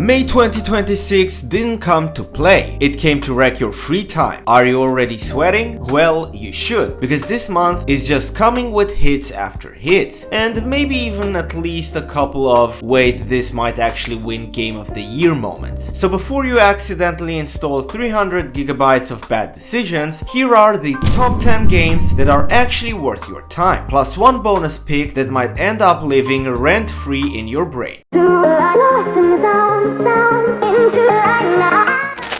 May 2026 didn't come to play, it came to wreck your free time. Are you already sweating? Well, you should, because this month is just coming with hits after hits, and maybe even at least a couple of wait, this might actually win Game of the Year moments. So before you accidentally install 300 gigabytes of bad decisions, here are the top 10 games that are actually worth your time, plus one bonus pick that might end up living rent-free in your brain.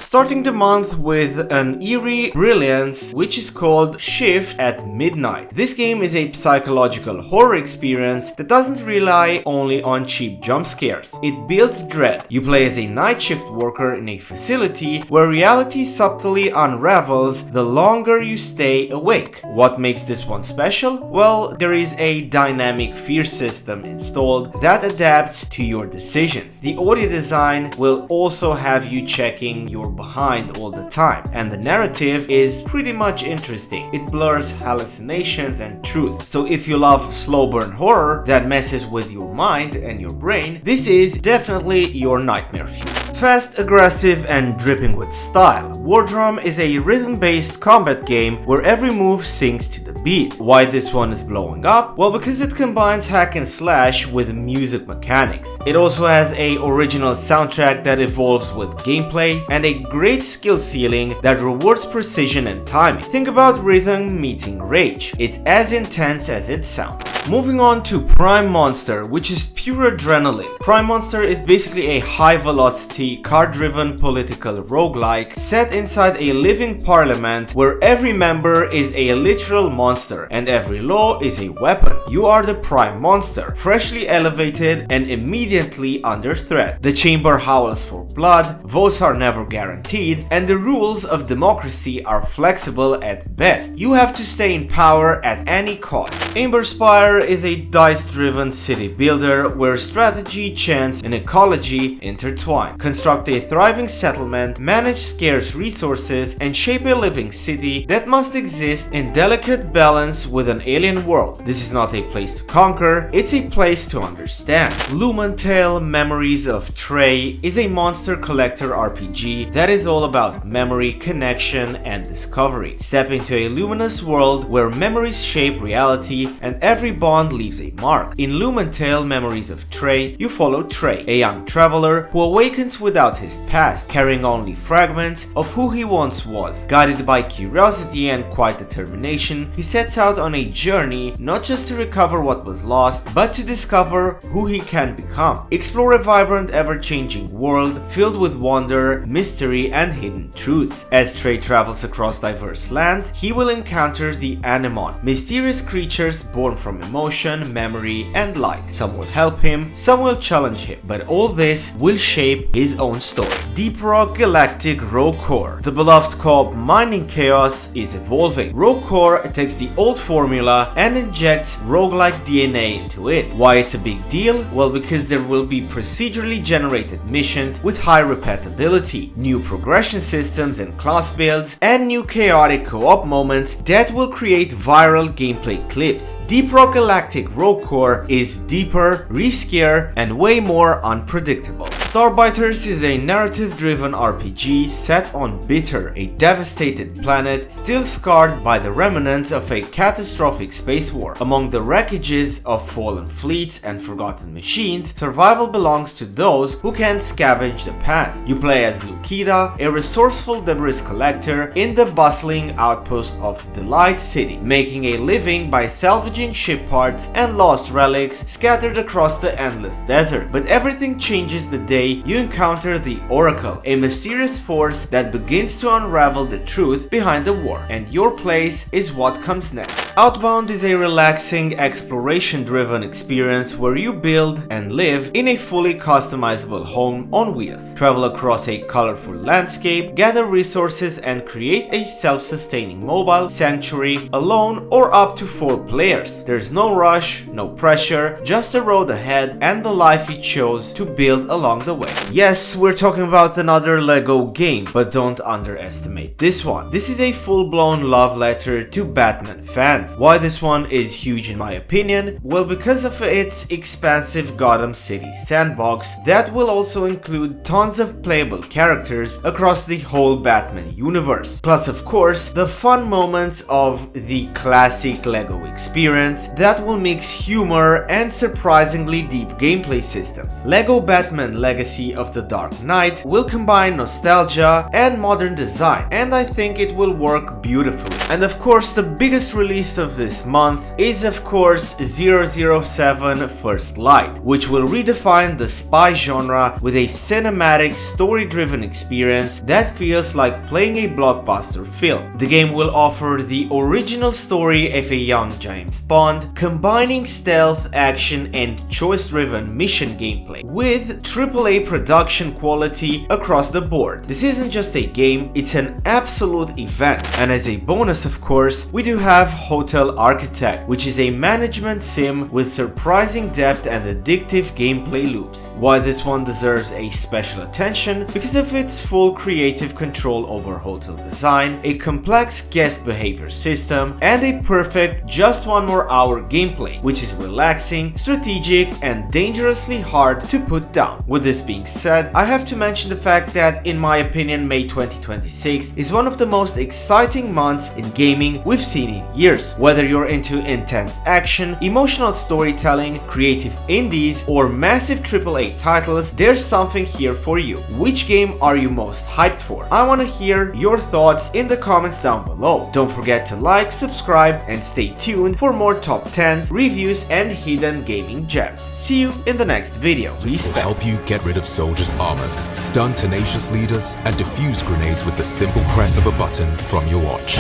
Starting the month with an eerie brilliance which is called Shift at Midnight. This game is a psychological horror experience that doesn't rely only on cheap jump scares. It builds dread. You play as a night shift worker in a facility where reality subtly unravels the longer you stay awake. What makes this one special? Well, there is a dynamic fear system installed that adapts to your decisions. The audio design will also have you checking your behind all the time, and the narrative is pretty much interesting. It blurs hallucinations and truth. So if you love slow burn horror that messes with your mind and your brain, this is definitely your nightmare fuel. Fast, aggressive, and dripping with style, Wardrum is a rhythm-based combat game where every move syncs to the beat. Why this one is blowing up? Well, because it combines hack and slash with music mechanics. It also has a original soundtrack that evolves with gameplay and a great skill ceiling that rewards precision and timing. Think about rhythm meeting rage. It's as intense as it sounds. Moving on to Prime Monster, which is pure adrenaline. Prime Monster is basically a high-velocity, card-driven political roguelike set inside a living parliament where every member is a literal monster and every law is a weapon. You are the Prime Monster, freshly elevated and immediately under threat. The chamber howls for blood, votes are never guaranteed, and the rules of democracy are flexible at best. You have to stay in power at any cost. Emberspire is a dice-driven city builder where strategy, chance, and ecology intertwine. Construct a thriving settlement, manage scarce resources, and shape a living city that must exist in delicate balance with an alien world. This is not a place to conquer, it's a place to understand. Lumentale Memories of Trey is a monster collector RPG that is all about memory, connection, and discovery. Step into a luminous world where memories shape reality and every bond leaves a mark. In Lumentale Memories of Trey, you follow Trey, a young traveler who awakens without his past, carrying only fragments of who he once was. Guided by curiosity and quiet determination, he sets out on a journey not just to recover what was lost, but to discover who he can become. Explore a vibrant, ever-changing world filled with wonder, mystery, and hidden truths. As Trey travels across diverse lands, he will encounter the Anemon, mysterious creatures born from emotion, memory, and light. Some will help him, some will challenge him, but all this will shape his own story. Deep Rock Galactic Rogue Core. The beloved co-op mining chaos is evolving. Rogue Core takes the old formula and injects roguelike DNA into it. Why it's a big deal? Well, because there will be procedurally generated missions with high repetibility, new progression systems and class builds, and new chaotic co-op moments that will create viral gameplay clips. Deep Rock Galactic Rogue Core is deeper, riskier, and way more unpredictable. Starbiters is a narrative-driven RPG set on Bitter, a devastated planet still scarred by the remnants of a catastrophic space war. Among the wreckages of fallen fleets and forgotten machines, survival belongs to those who can scavenge the past. You play as Lukida, a resourceful debris collector in the bustling outpost of Delight City, making a living by salvaging ship parts and lost relics scattered across the endless desert. But everything changes the day you encounter the Oracle, a mysterious force that begins to unravel the truth behind the war, and your place is what comes next. Outbound is a relaxing, exploration-driven experience where you build and live in a fully customizable home on wheels. Travel across a colorful landscape, gather resources, and create a self-sustaining mobile sanctuary alone or up to 4 players. There's no rush, no pressure, just a road ahead ahead and the life you chose to build along the way. Yes, we're talking about another LEGO game, but don't underestimate this one. This is a full-blown love letter to Batman fans. Why this one is huge in my opinion? Well, because of its expansive Gotham City sandbox that will also include tons of playable characters across the whole Batman universe. Plus, of course, the fun moments of the classic LEGO experience that will mix humor and surprisingly deep gameplay systems. LEGO Batman Legacy of the Dark Knight will combine nostalgia and modern design, and I think it will work beautifully. And of course, the biggest release of this month is of course 007 First Light, which will redefine the spy genre with a cinematic, story-driven experience that feels like playing a blockbuster film. The game will offer the original story of a young James Bond, combining stealth, action, and choice-driven mission gameplay with AAA production quality across the board. This isn't just a game, it's an absolute event. And as a bonus, of course, we do have Hotel Architect, which is a management sim with surprising depth and addictive gameplay loops. Why this one deserves a special attention? Because of its full creative control over hotel design, a complex guest behavior system, and a perfect just one more hour gameplay, which is relaxing, strategic, and dangerously hard to put down. With this being said, I have to mention the fact that in my opinion May 2026 is one of the most exciting months in gaming we've seen in years. Whether you're into intense action, emotional storytelling, creative indies, or massive AAA titles, there's something here for you. Which game are you most hyped for? I want to hear your thoughts in the comments down below. Don't forget to like, subscribe, and stay tuned for more top 10s, reviews, and hidden gaming gems. See you in the next video. Respect. Will help you get rid of soldiers' armors, stun tenacious leaders, and defuse grenades with the simple press of a button from your watch.